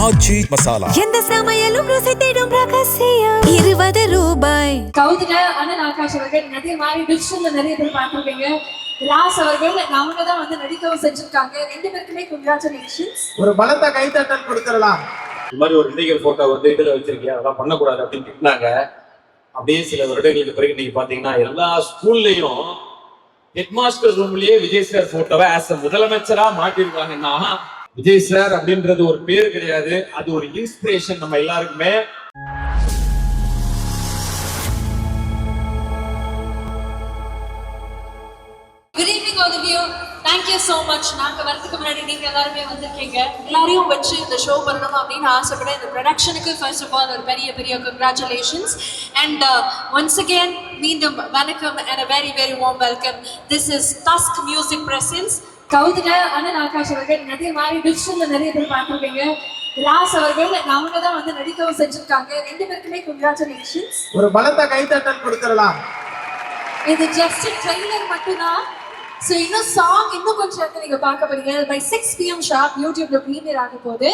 ஆச்சி மசாலா. எந்த சமையலும் ருசி தேடும் ரகசியம் 20 ரூபாய். கௌதல அண்ணன் ஆகாஷ் அவர்கள் நிறைய மாதிரி டிஜிட்டல்ல நிறைய பேர் பார்த்துருப்பீங்க. ராஸ் அவர்கள் அவங்க தான் வந்து நடிக்கவும் செஞ்சிருக்காங்க. ரெண்டு பேருக்குமே கங்க்ராச்சுலேஷன்ஸ். ஒரு பலத்த கைத்தட்டல் கொடுத்துடலாம். இந்த மாதிரி ஒரு இண்டிகல் போட்டோ வந்து இதுல வச்சிருக்கீங்க, அதெல்லாம் பண்ணக்கூடாது அப்படின்னு திட்டினாங்க. அப்படியே சில வருடங்களுக்கு பிறகு நீங்க பாத்தீங்கன்னா எல்லா ஸ்கூல்லையும் ஹெட்மாஸ்டர் ரூம்லயே விஜய் சார் போட்டோவை ஆஸ் அ முதலமைச்சரா மாட்டிருக்காங்கன்னா, விஜய் சார் அப்படின்றது ஒரு பேர் கிடையாது, அது ஒரு இன்ஸ்பிரேஷன் நம்ம எல்லாருக்குமே. Good evening all of you. Thank you so much. நாங்க வரதுக்கு முன்னாடி நீங்க எல்லாருமே வந்திருக்கீங்க. எல்லாரையும் வச்சு இந்த ஷோ பண்ணணும் அப்படின்னு ஆசைப்பட இந்த ப்ரொடக்ஷனுக்கு ஃபர்ஸ்ட் ஆஃப் ஆல் ஒரு பெரிய கங்க்ராச்சுலேஷன்ஸ். அண்ட் ஒன்ஸ் அகேன் மீண்டும் வணக்கம் and a very warm welcome. This is Tusk Music Presents. கௌதல அண்ணன் ஆகாஷ் அவர்கள் நிறைய மாதிரி டிஜிட்டல்ல நிறைய பேர் பார்த்துருப்பீங்க. ராஸ் அவர்கள் அவங்க தான் வந்து நடிக்கவும் செஞ்சிருக்காங்க. ரெண்டு பேருக்குமே கங்க்ராச்சுலேஷன்ஸ். ஒரு பலத்த கைத்தட்டல் கொடுத்துடலாம். இது ஜஸ்ட் ட்ரெய்லர் மட்டும்தான். ஸோ இன்னும் சாங் இன்னும் கொஞ்சம் இடத்துல நீங்கள் பார்க்க போறீங்க. பை 6 PM ஷார்ப் யூடியூப்ல ப்ரீமியர் ஆக போகுது.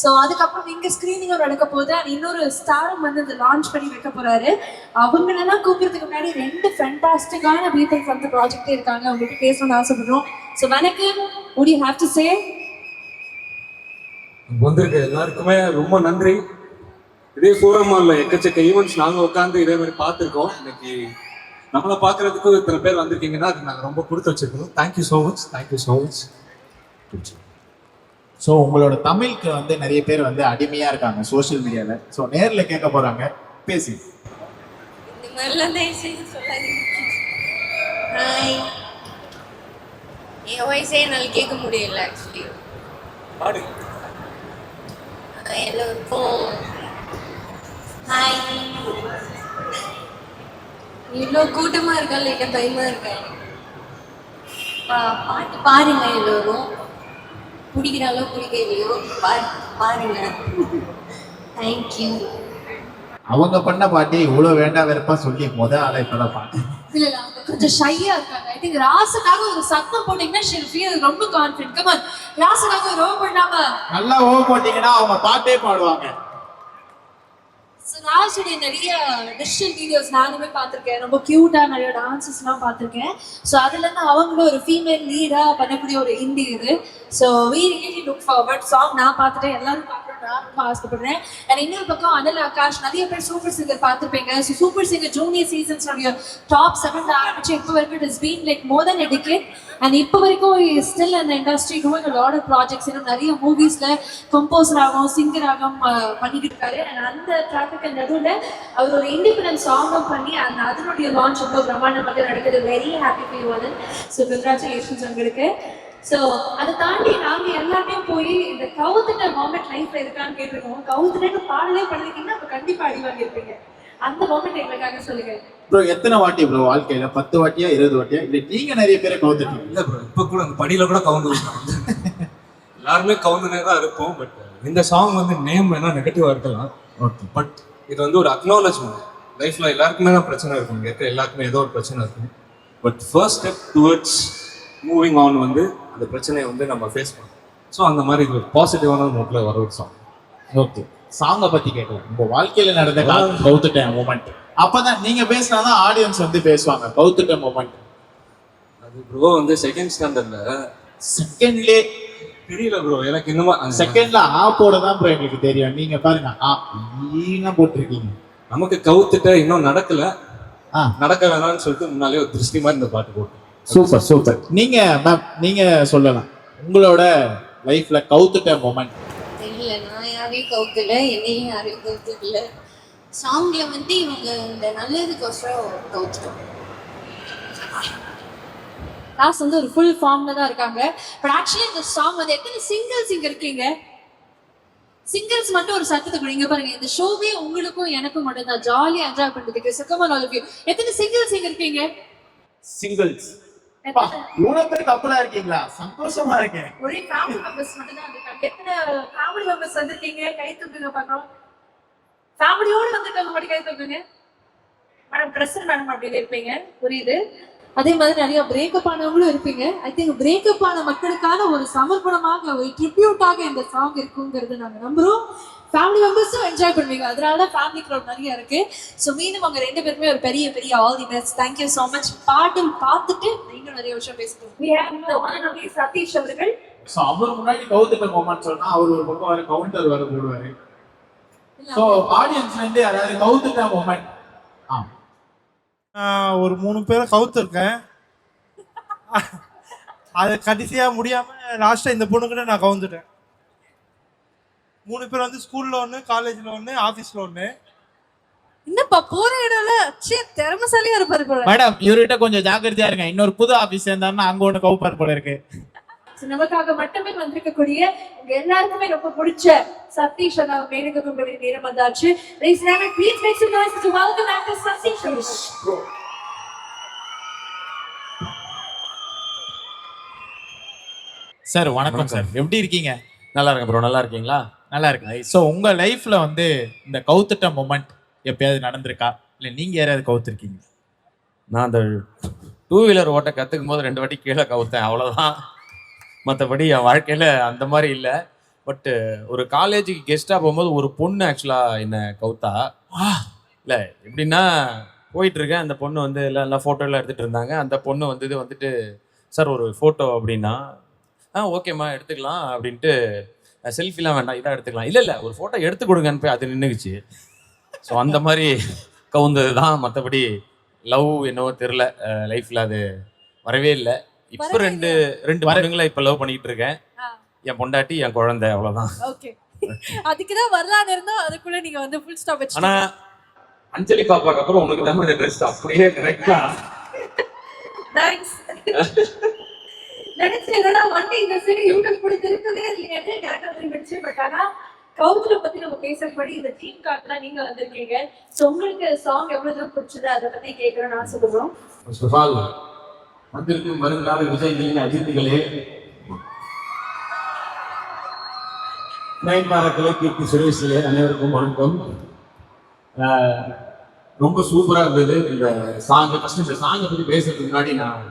ஸோ அதுக்கப்புறம் இங்கே ஸ்க்ரீனிங்கும் நடக்க போகுது. அண்ட் இன்னொரு ஸ்டாரும் வந்து இந்த லான்ச் பண்ணி வைக்க போறாரு. அவங்களெல்லாம் கூப்பிடுறதுக்கு முன்னாடி 2 ஃபேண்டாஸ்டிக்கான பீப்பிள் ஃப்ரம் தி ப்ராஜெக்டே இருக்காங்க. அவங்களுக்கு பேசணும்னு ஆசைப்படுறோம். ஸோ வணக்கம், what do you have to say? வந்திருக்க எல்லாருக்குமே ரொம்ப நன்றி. இதே ஃபோரமால எக்கச்சக்க ஈவெண்ட்ஸ் நாங்கள் உட்காந்து இதே மாதிரி பார்த்துருக்கோம். இன்னைக்கு நம்மளை பார்க்கறதுக்கு இத்தனை பேர் வந்திருக்கீங்கன்னா அது நாங்கள் ரொம்ப கொடுத்து வச்சிருக்கோம். Thank you so much. ஸோ உங்களோட தமிழுக்கு வந்து நிறைய பேர் வந்து அடிமையா இருக்காங்க சோஷியல் மீடியால. ஸோ நேர்ல கேட்க போறாங்க, பேசி. இந்த மாதிரிலாம் தயவுசெய்து சொல்லாதீங்க. ஹாய், என் வாய்ஸே என்னால் கேட்க முடியல ஆக்சுவலி. எல்லோருக்கும் ஹாய். இவ்வளோ கூட்டமாக இருக்கா இல்லை பயமாக இருக்கா? பாட்டு பாருங்க, எல்லோரும் பிடிக்கிற அளவு பிடிக்க இல்லையோ பாருங்க. தேங்க்யூ. அவங்க பண்ண பாட்டி இவ்வளோ வேண்டாம் வெறுப்பா சொல்லி ஆளை இப்பதான் பாட்டு. இல்ல அவங்க கொஞ்சம் ஷையா இருக்காங்க. ஐ திங்க் ராசுக்காக ஒரு சத்தம் போட்டீங்கன்னா she'll feel ரொம்ப கான்ஃபிடென்ட். கம் ஆன், ராசுக்காக ஒரு ஓ பண்ணாம நல்லா ஓ போட்டீங்கன்னா அவங்க பாட்டே பாடுவாங்க. ராசுடைய நிறைய டிஜிட்டல் வீடியோஸ் நானுமே பார்த்துருக்கேன். ரொம்ப கியூட்டா நிறைய டான்சஸ்லாம் பார்த்துருக்கேன். ஸோ அதுல இருந்து அவங்களும் ஒரு ஃபீமேல் லீடா பண்ணக்கூடிய ஒரு இண்டி இது. So we really look forward. Song நான் பார்த்துட்டேன், எல்லாரும் பார்க்கணும் நான் ரொம்ப ஆசைப்படுறேன். அண்ட் இன்னொரு பக்கம் அனில் ஆகாஷ் நிறைய பேர் சூப்பர் சிங்கர் பார்த்துருப்பீங்க. ஸோ சூப்பர் சிங்கர் ஜூனியர் சீசன்ஸோடைய டாப் 7 ஆரம்பிச்சு இப்போ வரைக்கும் it is been like more than a decade. And இப்போ வரைக்கும் ஸ்டில் அந்த industry doing a lot of projects. இன்னும் நிறைய மூவிஸ்ல கம்போசர் ஆகும் சிங்கர் ஆகும் பண்ணிக்கிட்டு இருக்காரு. அண்ட் அந்த ட்ராஃபிக் நடுவில் அவர் ஒரு இண்டிபெண்டன்ட் சாங்கும் பண்ணி அந்த அதனுடைய லான்ச் ரொம்ப பிரம்மாண்டமாக நடக்குது. Very happy for you all. So congratulations உங்களுக்கு. ஸோ அதை தாண்டி நாங்கள் எல்லாருமே போய் இந்த கவுத்துட்ட மொமெண்ட் லைஃப்ல இருக்கான்னு கேட்டிருக்கோம். கவுத்துட்டு பாடலே பண்ணிருக்கீங்கன்னா அப்போ கண்டிப்பா அடி வாங்கியிருப்பீங்க. அந்த மொமெண்ட் எங்களுக்காக சொல்லுங்க ப்ரோ. எத்தனை வாட்டி ப்ரோ வாழ்க்கையில? 10 வாட்டியா 20 வாட்டியா? இல்லை நீங்க நிறைய பேரை கவுத்துட்டீங்க? இல்லை ப்ரோ, இப்போ கூட அந்த படியில கூட கவுந்து எல்லாருமே கவுந்துனே தான் இருப்போம். பட் இந்த சாங் வந்து நேம் வேணா நெகட்டிவா இருக்கலாம். ஓகே, பட் இது வந்து ஒரு அக்னாலஜ்மெண்ட். லைஃப்ல எல்லாருக்குமே தான் பிரச்சனை இருக்கும், இங்கே இருக்க எல்லாருக்குமே ஏதோ ஒரு பிரச்சனை இருக்கும். But first step towards moving on வந்து அந்த பிரச்சனையை வந்து நம்ம ஃபேஸ் பண்ணோம். ஸோ அந்த மாதிரி இது ஒரு பாசிட்டிவான நோட்டில் வர ஒரு சாங். ஓகே, சாங்கை பத்தி கேட்கலாம். உங்க வாழ்க்கையில நடந்த கவுத்துட்டேன் மூமெண்ட். அப்பதான் நீங்க பேசினாதான் ஆடியன்ஸ் வந்து பேசுவாங்க. கவுத்துட்ட மூமெண்ட் அது ப்ரோ வந்து செகண்ட் செகண்ட்லே தெரியல ப்ரோ எனக்கு. இன்னுமா செகண்ட்ல ஆ போட தான் ப்ரோ எங்களுக்கு தெரியும். நீங்க பாருங்க ஆ ஈனா போட்டிருக்கீங்க. நமக்கு கவுத்துட்ட இன்னும் நடக்கல, நடக்க வேணாம்னு சொல்லிட்டு முன்னாலே ஒரு திருஷ்டி மாதிரி இந்த பாட்டு போட்டோம். சூப்பர். நீங்க மேம் நீங்க சொல்லலாம் உங்களோட லைஃப்ல கவுத்துட்ட மொமெண்ட். தெரியல, நான் யாரையும் கவுத்துல, என்னையும் யாரையும் கவுத்துல. சாங்ல வந்து இவங்க இந்த நல்லதுக்கோசரம் கவுத்துட்டோம். ராஸ் வந்து ஒரு ஃபுல் ஃபார்ம்ல தான் இருக்காங்க. பட் ஆக்சுவலி இந்த சாங் வந்து எத்தனை சிங்கிள்ஸ் இங்க இருக்கீங்க? சிங்கிள்ஸ் மட்டும் ஒரு சத்தத்தை கொடுங்க பாருங்க. இந்த ஷோவே உங்களுக்கும் எனக்கும் மட்டும் தான் ஜாலியா என்ஜாய் பண்றதுக்கு. சக்கமான ஆல் ஆஃப் யூ. எத்தனை சிங்கிள்ஸ் இங்க இருக்கீங்க? சிங்கிள்ஸ் இவ்வளவு பேர் கப்பலா இருக்கீங்களா? சந்தோஷமா இருக்கேன். ஒரே ஃபேமிலி மெம்பர்ஸ் மட்டும் தான் இருக்காங்க. எத்தனை ஃபேமிலி மெம்பர்ஸ் வந்திருக்கீங்க? கை தூக்குங்க பார்க்கலாம். ஃபேமிலியோட வந்திருக்கவங்க மட்டும் கை தூக்குங்க. மேடம் ட்ரெஸ் மேடம் அப்படி இருப்பீங்க, புரியுது. அதே மாதிரி நிறைய பிரேக்கப் ஆனவங்களும் இருப்பீங்க. ஐ திங்க் பிரேக்கப் ஆன மக்களுக்கான ஒரு சமர்ப்பணமாக, ஒரு ட்ரிபியூட்டாக இந்த சாங் இருக்குங்கிறது நாங்க நம்புறோம். ஃபேமிலி மெம்பர்ஸும் என்ஜாய் பண்ணுவீங்க. அதனால தான் ஃபேமிலி க்ரௌட் நிறைய இருக்கு. ஸோ மீண்டும் அவங்க 2 பேருமே ஒரு பெரிய பெரிய all the best. Thank you so much. பாட்டு பார்த்துட்டு நீங்களும் நிறைய விஷயம் பேசுறோம். We have the one and only Satish அவர்கள். ஸோ அவர் முன்னாடி கவுத்துட்ட மொமெண்ட் சொன்னா அவர் ஒரு பக்கம் வர கவுண்டர் வர போடுவாரு. ஸோ ஆடியன்ஸ்ல இருந்து யாராவது கவுத்துட்ட மொமெண்ட். ஒரு 3 பேரை கவுத்துருக்கேன். அது கடைசியா முடியாம லாஸ்டா இந்த பொண்ணுக்கிட்ட நான் கவுந்துட்டேன். 3 பேர் வந்து ஸ்கூல்ல ஒன்று, காலேஜ்ல ஒன்று, ஆஃபீஸ்ல ஒன்று. என்னப்பா போற இடம்ல திறமசாலியா இருப்பாரு போல. மேடம் இவர்கிட்ட கொஞ்சம் ஜாக்கிரதையா இருங்க. இன்னொரு புது ஆபீஸ் இருந்தாருன்னா அங்க ஒண்ணு கவுப்பார் போல இருக்கு. நமக்காக மட்டுமே வந்திருக்கக்கூடிய உங்க எல்லாருக்குமே ரொம்ப பிடிச்ச சதீஷ் அண்ணா மேடைக்கு கொண்டு வர நேரம் வந்தாச்சு. Ladies and gentlemen, please make some noise to welcome actor Satish அவர்கள். சார் வணக்கம் சார், எப்படி இருக்கீங்க? நல்லா இருக்கேன் ப்ரோ. நல்லா இருக்கீங்களா? நல்லா இருக்கு. ஸோ உங்க லைஃப்ல வந்து இந்த கவுத்துட்ட மொமெண்ட் எப்பயாவது நடந்திருக்கா, இல்லை நீங்க யாராவது கவுத்துருக்கீங்க? நான் அந்த 2 வீலர் ஓட்ட கற்றுக்கும் போது 2 வாட்டி கீழே கவுத்தேன், அவ்வளோதான். மற்றபடி என் வாழ்க்கையில் அந்த மாதிரி இல்லை. பட்டு ஒரு காலேஜுக்கு கெஸ்ட்டாக போகும்போது ஒரு பொண்ணு ஆக்சுவலாக என்னை கவுத்தா. இல்லை எப்படின்னா, போயிட்டுருக்கேன், அந்த பொண்ணு வந்து எல்லாம் ஃபோட்டோலாம் எடுத்துகிட்டு இருந்தாங்க. அந்த பொண்ணு வந்துட்டு சார் ஒரு ஃபோட்டோ அப்படின்னா, ஓகேம்மா எடுத்துக்கலாம் அப்படின்ட்டு, செல்ஃபிலாம் வேண்டாம் இதாக எடுத்துக்கலாம், இல்லை ஒரு ஃபோட்டோ எடுத்து கொடுங்கன்னு போய் அது நின்றுக்குச்சு. ஸோ அந்த மாதிரி கவுந்தது தான். மற்றபடி லவ் என்னவோ தெரில, லைஃப்பில் அது வரவே இல்லை. இப்போ ரெண்டு வருடங்களா இப்போ லவ் பண்ணிக்கிட்டு இருக்கேன். என் பொண்டாட்டி, என் குழந்தை, அவ்வளோதான். ஓகே, அதுக்கு தான் வரலான்னு இருந்தோம். அதுக்குள்ள நீங்க வந்து ஃபுல் ஸ்டாப் வச்சு. ஆனா அஞ்சலி பாப்பாக்கு அப்புறம் உனக்கு தான் இந்த ட்ரெஸ் அப்படியே கரெக்டா. தேங்க்ஸ். நினைச்சேன்னா வண்டி இந்த சரி யூடியூப் கூட இருக்கவே இல்லையே கரெக்டா தெரிஞ்சு. பட் ஆனா கவுத்துல பத்தி நம்ம பேசுறபடி இந்த டீம் கார்ட்லாம் நீங்க வந்திருக்கீங்க. ஸோ உங்களுக்கு சாங் எவ்வளவு தூரம் பிடிச்சது அதை பத்தி கேட்கணும்னு ஆசைப்படுறோம். ஃபர்ஸ்ட் ஆஃப் ஆல் வந்திருக்கும் வருங்கால விஜய் அஜித்துகளே, நயன்தாராக்களே, கீர்த்தி சுரேஷ்களே, அனைவருக்கும் வணக்கம். ரொம்ப சூப்பரா இருந்தது இந்த சாங். ஃபர்ஸ்ட் இந்த சாங்கை பத்தி பேசுறதுக்கு முன்னாடி நான்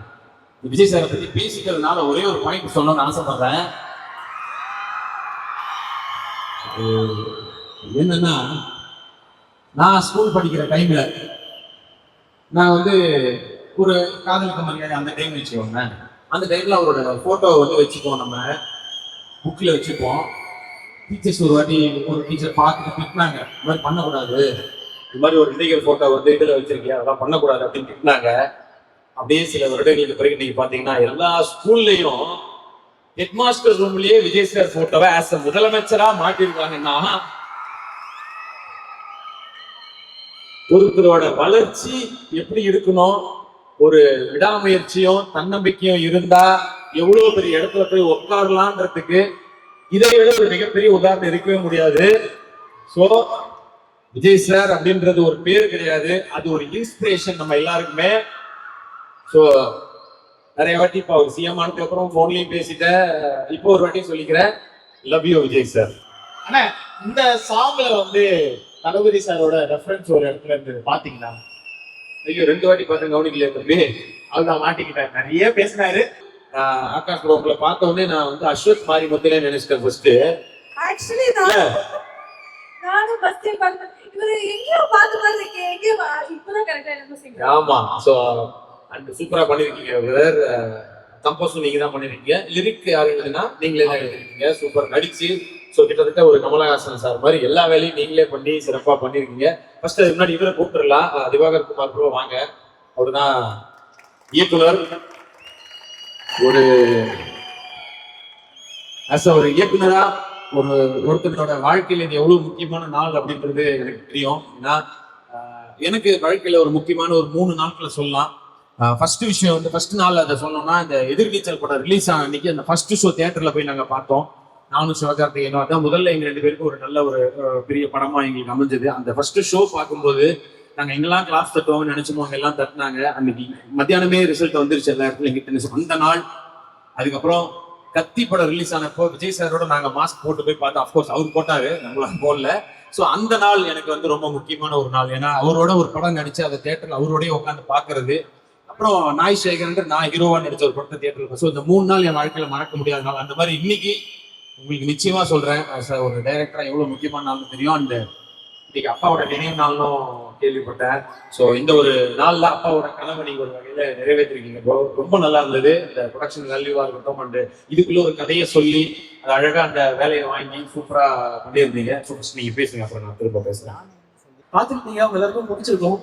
விஜய் சாரை பத்தி பேசிக்கிறதுனால ஒரே ஒரு பாயிண்ட் சொல்லணும்னு ஆசைப்படுறேன். என்னன்னா, நான் ஸ்கூல் படிக்கிற டைம்ல நான் வந்து ஒரு காதலுக்கு மரியாதை அந்த டைம் வச்சுக்கோங்க. அந்த டைம்ல அவரோட போட்டோ வந்து வச்சுப்போம், நம்ம புக்ல வச்சுப்போம். டீச்சர்ஸ் ஒரு வாட்டி ஒரு டீச்சர் பார்த்துட்டு திட்டினாங்க, இந்த மாதிரி பண்ணக்கூடாது, இந்த மாதிரி ஒரு இண்டிகல் போட்டோ வந்து இதில் வச்சிருக்கியா, அதெல்லாம் பண்ணக்கூடாது அப்படின்னு திட்டினாங்க. அப்படியே சில வருடங்களுக்கு பிறகு நீங்க பாத்தீங்கன்னா எல்லா ஸ்கூல்லையும் ஹெட்மாஸ்டர் ரூம்லயே விஜய் சார் போட்டோவை ஆஸ் அ முதலமைச்சரா மாட்டிருக்காங்கன்னா, ஒருத்தரோட வளர்ச்சி எப்படி இருக்கணும், ஒரு விடாமுயற்சியும் தன்னம்பிக்கையும் இருந்தா எவ்வளவு பெரிய இடத்துல போய் உட்காரலான்றதுக்கு இதை விட ஒரு மிகப்பெரிய உதாரணம் இருக்கவே முடியாது. சோ விஜய் சார் அப்படின்றது ஒரு பேர் கிடையாது, அது ஒரு இன்ஸ்பிரேஷன் நம்ம எல்லாருக்குமே. ஸோ நிறைய வாட்டி இப்போ அவர் சிஎம் ஆனதுக்கு அப்புறம் ஃபோன்லையும் பேசிட்டேன், இப்போ ஒரு வாட்டி சொல்லிக்கிறேன், லவ் யூ விஜய் சார். ஆனா இந்த சாங்ல வந்து தளபதி சாரோட ரெஃபரன்ஸ் ஒரு இடத்துல இருந்து பாத்தீங்களா? ஐயோ 2 வாட்டி பார்த்தேன், கவனிக்கலையே தம்பி. அதுதான் மாட்டிக்கிட்டேன், நிறைய பேசினாரு. ஆகாஷ் ப்ரோக்ல பார்த்த உடனே நான் வந்து அஸ்வத் மாரி முத்திலே நினைச்சிட்டேன் ஃபர்ஸ்ட். ஆக்சுவலி நானும் ஃபர்ஸ்ட் டைம் பார்த்தேன், இவரு எங்கேயோ பார்த்த மாதிரி இருக்கே, எங்கேயோ இப்பதான் கரெக்டா எனக்கு சிங். ஆமா, ஸோ அண்ட் சூப்பரா பண்ணிருக்கீங்க பிரதர். கம்போஸும் நீங்க தான் பண்ணிருக்கீங்க, லிரிக் யாரு எழுதுனா நீங்களே தான் எழுதிருக்கீங்க, சூப்பர் நடிச்சு. ஸோ கிட்டத்தட்ட ஒரு கமலஹாசன் சார் மாதிரி எல்லா வேலையும் நீங்களே பண்ணி சிறப்பா பண்ணிருக்கீங்க. ஃபர்ஸ்ட் அதுக்கு முன்னாடி இவரை கூப்பிட்டுலாம், திவாகர் குமார் ப்ரோ வாங்க. அவரு தான் இயக்குனர். ஒரு ஒரு இயக்குனரா ஒருத்தரோட வாழ்க்கையில இது எவ்வளவு முக்கியமான நாள் அப்படின்றது எனக்கு தெரியும். ஏன்னா எனக்கு வாழ்க்கையில ஒரு முக்கியமான ஒரு 3 நாட்களை சொல்லலாம். ஃபர்ஸ்ட் விஷயம் வந்து ஃபர்ஸ்ட் நாள் அதை சொன்னோம்னா, இந்த எதிர்நீச்சல் படம் ரிலீஸ் ஆன அன்னைக்கு அந்த ஃபர்ஸ்ட் ஷோ தியேட்டர்ல போய் நாங்க பார்த்தோம். நானும் சிவகார்த்திகேயனும். அதான் முதல்ல எங்க 2 பேருக்கும் ஒரு நல்ல ஒரு பெரிய படமா எங்களுக்கு அமைஞ்சது. அந்த ஃபர்ஸ்ட் ஷோ பார்க்கும்போது நாங்க எங்கெல்லாம் கிளாஸ் தட்டுவோம்னு நினைச்சோமோ அங்க எல்லாம் தட்டினாங்க. அன்னைக்கு மத்தியானமே ரிசல்ட் வந்துருச்சு எல்லா இடத்துல எங்கிட்ட அந்த நாள். அதுக்கப்புறம் கத்தி படம் ரிலீஸ் ஆனப்போ விஜய் சாரோட நாங்க மாஸ்க் போட்டு போய் பார்த்தோம். அப்கோர்ஸ் அவர் போட்டாரு, நம்மளாம் போடல. ஸோ அந்த நாள் எனக்கு வந்து ரொம்ப முக்கியமான ஒரு நாள். ஏன்னா அவரோட ஒரு படம் நடிச்சு அதை தியேட்டர்ல அவரோடய உட்காந்து பாக்குறது. அப்புறம் நாய் சேகர் நான் ஹீரோவா நடிச்ச ஒரு படத்தை தியேட்டர்ல. ஸோ இந்த 3 நாள் என் வாழ்க்கையில மறக்க முடியாத நாள். அந்த மாதிரி இன்னைக்கு உங்களுக்கு நிச்சயமா சொல்றேன், ஒரு டைரக்டரா எவ்வளவு முக்கியமான நாள்னு தெரியும். அந்த இன்னைக்கு அப்பாவோட நினைவு நாளும் கேள்விப்பட்டேன். ஸோ இந்த ஒரு நாள்ல அப்பாவோட கனவை நீங்க ஒரு வகையில நிறைவேற்றிருக்கீங்க ப்ரோ. ரொம்ப நல்லா இருந்தது. இந்த ப்ரொடக்ஷன் வேல்யூவா இருக்கட்டும், அண்ட் இதுக்குள்ள ஒரு கதையை சொல்லி அது அழகா அந்த வேலையை வாங்கி சூப்பரா பண்ணியிருந்தீங்க. நீங்க பேசுங்க, அப்புறம் நான் திரும்ப பேசுறேன். பார்த்துருப்பீங்க, அவங்க எல்லாருக்கும் பிடிச்சிருக்கோம்.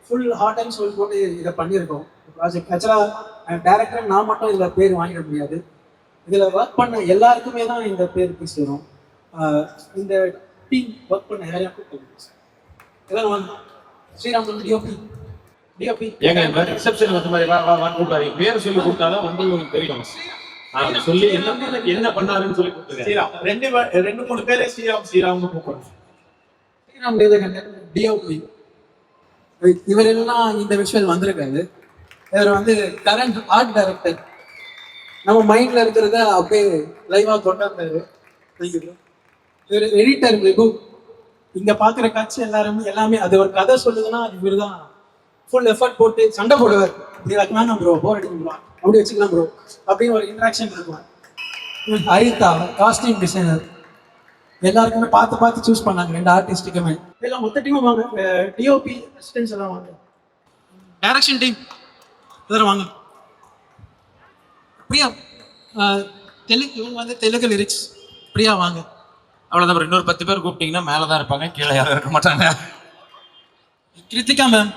ஃபுல் ஹார்ட் அண்ட் சோல் போட்டு இதை பண்ணியிருக்கோம் ப்ராஜெக்ட். ஆக்சுவலாக டேரக்டர் நான் மட்டும் இதில் பேர் வாங்கிட முடியாது. இதில் ஒர்க் பண்ண எல்லாருக்குமே தான் இந்த பேர் போய் சேரும். இந்த டீம் ஒர்க் பண்ண எல்லாருக்கும் இதெல்லாம் வந்து ஸ்ரீராம் டிஓபி டிஓபி ஏங்க ரிசப்ஷன் வந்து மாதிரி கூப்பிடாரு, பேர் சொல்லி கொடுத்தாதான் வந்து உங்களுக்கு தெரியும். சொல்லி என்ன பண்ணாருன்னு சொல்லி கொடுத்துருக்கேன். ஸ்ரீராம் 2-3 பேரே ஸ்ரீராம்னு கூப்பிடுறோம். ஸ்ரீராம் டிஓபி இவரெல்லாம் இந்த விஷயம் வந்திருக்காரு. இவர் வந்து கரண்ட் ஆர்ட் டைரக்டர். நம்ம மைண்ட்ல இருக்கிறத அப்படியே லைவா கொண்டாந்தாரு. இவர் எடிட்டர் விகு. இங்க பாக்குற காட்சி எல்லாமே அது ஒரு கதை சொல்லுதுன்னா அது இவர் தான் ஃபுல் எஃபர்ட் போட்டு சண்டை போடுவார். இப்படி வைக்கலாம் ப்ரோ, போர் அடிக்கும் ப்ரோ, அப்படி வச்சுக்கலாம் ப்ரோ அப்படின்னு ஒரு இன்ட்ராக்ஷன் இருக்கும். Haritha costume designer. எல்லாருக்குமே பார்த்து சூஸ் பண்ணாங்க 2 ஆர்டிஸ்டுக்குமே. எல்லாம் மொத்த டீமும் வாங்க. டிஓபி அசிஸ்டன்ஸ் எல்லாம் வாங்க. டைரக்ஷன் டீம் எல்லாரும் வாங்க. பிரியா இவங்க வந்து தெலுங்கு லிரிக்ஸ். பிரியா வாங்க. அவ்வளவுதான். இன்னொரு 10 பேர் கூப்பிட்டீங்கன்னா மேலதான் இருப்பாங்க, கீழே யாரும் இருக்க மாட்டாங்க. Krithika ma'am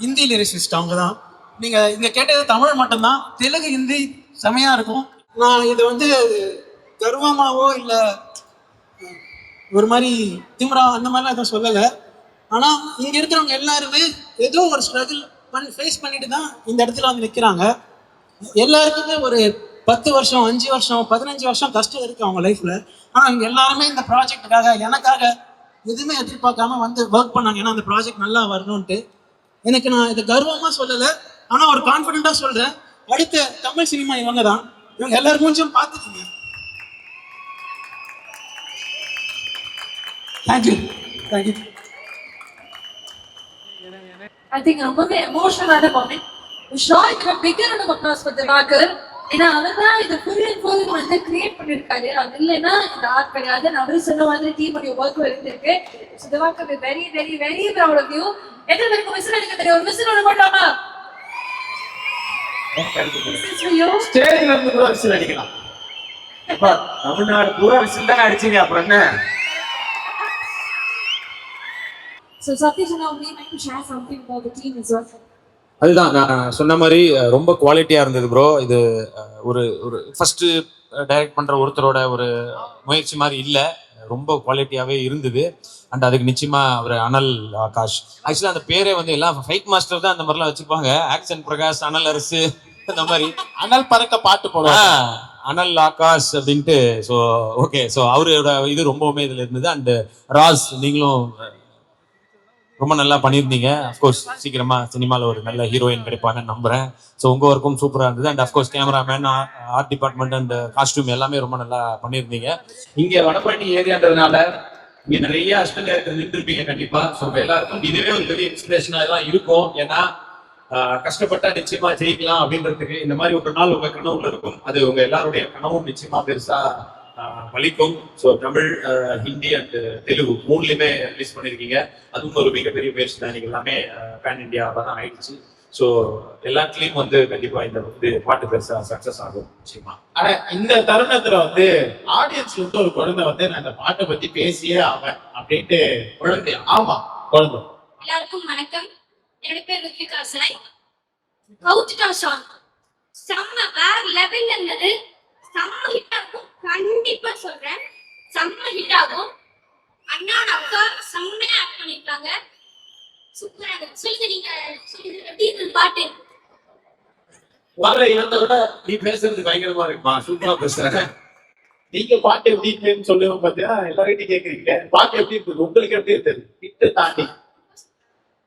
Hindi lyricist. அவங்க தான். நீங்க இங்க கேட்டது தமிழ் மட்டும்தான். தெலுங்கு ஹிந்தி செமையா இருக்கும். நான் இது வந்து கர்வமாவோ இல்லை ஒரு மாதிரி திமிரா அந்த மாதிரிலாம் எதுவும் சொல்லலை. ஆனால் இங்கே இருக்கிறவங்க எல்லாருமே ஏதோ ஒரு ஸ்ட்ரகிள் ஃபேஸ் பண்ணிட்டு தான் இந்த இடத்துல வந்து நிற்கிறாங்க. எல்லாருக்குமே ஒரு 10 வருஷம் 5 வருஷம் 15 வருஷம் கஷ்டம் இருக்குது அவங்க லைஃப்பில். ஆனால் இங்கே எல்லாருமே இந்த ப்ராஜெக்டுக்காக எனக்காக எதுவுமே எதிர்பார்க்காம வந்து ஒர்க் பண்ணாங்க. ஏன்னா அந்த ப்ராஜெக்ட் நல்லா வரணும்ன்ட்டு. எனக்கு நான் இதை கர்வமாக சொல்லலை, ஆனால் ஒரு கான்ஃபிடென்ட்டாக சொல்கிறேன். அடுத்த தமிழ் சினிமா இவங்க தான். இவங்க எல்லாரும் கொஞ்சம் பார்த்துக்கோங்க. தேங்க்யூ. I think ரொம்பவே எமோஷனலான மொமெண்ட். ஷாய்க்கு பிகர் applause for திவாகர். ஏன்னா அவர் தான் இது ஃபுல் வந்து கிரியேட் பண்ணியிருக்காரு. அது இல்லைன்னா இந்த ஆர்ட் கிடையாது. அவரு சொன்ன மாதிரி டீமுடைய ஒர்க் இருந்திருக்கு. So Diwakar very very very proud of you. எத்தனை பேருக்கு விசில் அடிக்க தெரியும்? ஒரு விசில் ஒன்று போட்டோமா? ஸ்டேஜ்ல இருந்து கூட விசில் அடிக்கலாம். தமிழ்நாடு பூரா விசில் தான் அடிச்சீங்க, அப்புறம் என்ன? So Satish, now we like to share something about the team as well. அதுதான் நான் சொன்ன மாதிரி ரொம்ப குவாலிட்டியா இருந்தது ப்ரோ. இது ஒரு ஃபர்ஸ்ட் டைரக்ட் பண்ற ஒருத்தரோட ஒரு முயற்சி மாதிரி இல்லை, ரொம்ப குவாலிட்டியாவே இருந்தது. அண்ட் அதுக்கு நிச்சயமா அவர் அனல் ஆகாஷ். ஆக்சுவலா அந்த பேரே வந்து எல்லாம் ஃபைட் மாஸ்டர் தான் அந்த மாதிரிலாம் வச்சுப்பாங்க. ஆக்ஷன் பிரகாஷ், அனல் அரசு, அந்த மாதிரி அனல் பறக்க பாட்டு போடுவாங்க, அனல் ஆகாஷ் அப்படின்ட்டு. ஸோ ஓகே, ஸோ அவரோட இது ரொம்பவுமே இதுல இருந்தது. அண்ட் ராஸ், நீங்களும் ரொம்ப நல்லா பண்ணியிருந்தீங்க. அஃப்கோர்ஸ் சீக்கிரமா சினிமாவில் ஒரு நல்ல ஹீரோயின் கிடைப்பாங்கன்னு நம்புறேன். ஸோ உங்க ஒர்க்கும் சூப்பராக இருந்தது. And of course cameraman, art department and costume எல்லாமே ரொம்ப நல்லா பண்ணியிருந்தீங்க. இங்க வடபழனி ஏரியான்றதுனால இங்க நிறைய அசிஸ்டன்ட் டைரக்டர் நின்றுருப்பீங்க கண்டிப்பா. ஸோ எல்லாருக்கும் இதுவே ஒரு பெரிய இன்ஸ்பிரேஷனாக தான் இருக்கும். ஏன்னா கஷ்டப்பட்டா நிச்சயமா ஜெயிக்கலாம் அப்படின்றதுக்கு இந்த மாதிரி ஒரு நாள் உங்க கனவுல இருக்கும். அது உங்க எல்லாருடைய கனவும் நிச்சயமா பெருசா பலிக்கும். ஸோ தமிழ், ஹிந்தி அண்ட் தெலுங்கு 3லையுமே ரிலீஸ் பண்ணியிருக்கீங்க. அதுவும் ஒரு மிகப்பெரிய முயற்சி தான். நீங்கள் எல்லாமே பேன் இண்டியாவாக தான் ஆயிடுச்சு. ஸோ எல்லாத்துலேயும் வந்து கண்டிப்பா இந்த வந்து பாட்டு பெருசா சக்சஸ் ஆகும் நிச்சயமா. ஆனா இந்த தருணத்துல வந்து ஆடியன்ஸ் வந்து ஒரு குழந்தை வந்து நான் இந்த பாட்டை பத்தி பேசியே ஆவேன் அப்படின்ட்டு. குழந்தை? ஆமா, குழந்தை. எல்லாருக்கும் வணக்கம். என்னோட பேர் ருத்விகா சாய். கவுத்துட்டா சாங் செம்ம வேற லெவல்ல இருந்தது. செம்ம ஹிட் ஆகும், கண்டிப்பா சொல்றேன். செம்ம ஹிட் ஆகும். அண்ணா அக்கா செம்மையா ஆக்ட் பண்ணிருக்காங்க. சூப்பரா இருக்கு. சொல்லுங்க, நீங்க எப்படி இருந்தது பாட்டு? வர இவனை விட நீ பேசுறது பயங்கரமா இருக்குமா, சூப்பரா பேசுறேன். நீங்க பாட்டு எப்படி இருக்குன்னு சொல்லுவோம் பாத்தியா, எல்லார்கிட்டையும் கேக்குறீங்க பாட்டு எப்படி இருக்குது, உங்களுக்கு எப்படி இருக்குது ஹிட் தாண்டி?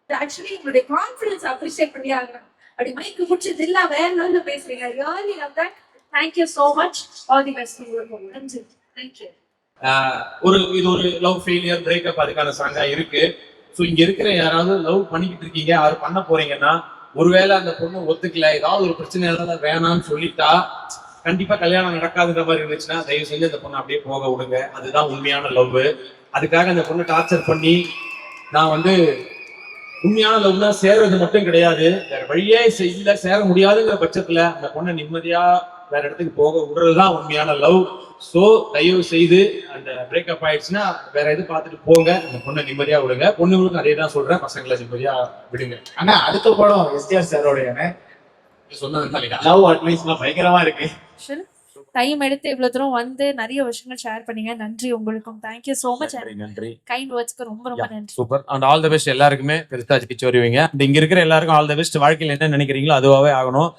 ஆக்சுவலி உங்களுடைய கான்ஃபிடன்ஸ் அப்ரிஷியேட் பண்ணி ஆகணும். அப்படி மைக்கு முடிச்சது இல்ல வேற நல்ல பேசுறீங்க. Really love that. Thank you so much. All the best for your performance. Thank you. இது ஒரு லவ் ஃபெயிலியர், பிரேக்கப் அதுக்கான சாங்கா இருக்கு. ஸோ இங்க இருக்கிற யாராவது லவ் பண்ணிக்கிட்டு இருக்கீங்க, யாரும் பண்ண போறீங்கன்னா ஒருவேளை அந்த பொண்ணு ஒத்துக்கல, ஏதாவது ஒரு பிரச்சனையால வேணாம்னு சொல்லிட்டா கண்டிப்பா கல்யாணம் நடக்காதுன்ற மாதிரி இருந்துச்சுன்னா தயவு செஞ்சு அந்த பொண்ணை அப்படியே போக விடுங்க. அதுதான் உண்மையான லவ். அதுக்காக அந்த பொண்ணை டார்ச்சர் பண்ணி நான் வந்து உண்மையான லவ்னா சேர்றது மட்டும் கிடையாது, வேற வழியே இல்ல சேர முடியாதுங்கிற பட்சத்துல அந்த பொண்ணை நிம்மதியா வேற இடத்துக்கு போக விடுறதுதான் உண்மையான லவ். சோ தயவு செய்து அந்த பிரேக்கப் ஆயிடுச்சுன்னா வேற எது பார்த்துட்டு போங்க, அந்த பொண்ணை நிம்மதியா விடுங்க. பொண்ணுங்களுக்கும் அதே தான் சொல்றேன், பசங்களை நிம்மதியா விடுங்க. ஆனா அடுத்த படம் எஸ்டிஆர் சாரோட சொன்னது லவ் அட்வைஸ்லாம் பயங்கரமா இருக்கு. டைம் எடுத்து இவ்வளவு தூரம் வந்து நிறைய விஷயங்கள் ஷேர் பண்ணீங்க. நன்றி உங்களுக்கும். Thank you so much. நன்றி. கைண்ட் வேர்ட்ஸ்க்கு ரொம்ப ரொம்ப நன்றி. Super and all the best எல்லாருக்குமே. பெருசா ஜெயிச்சு வருவீங்க. இங்க இருக்கிற எல்லாருக்கும் ஆல் தி பெஸ்ட். வாழ்க்கையில் என்ன நினைக்கிறீங்களோ அதுவாகவே ஆகணும்.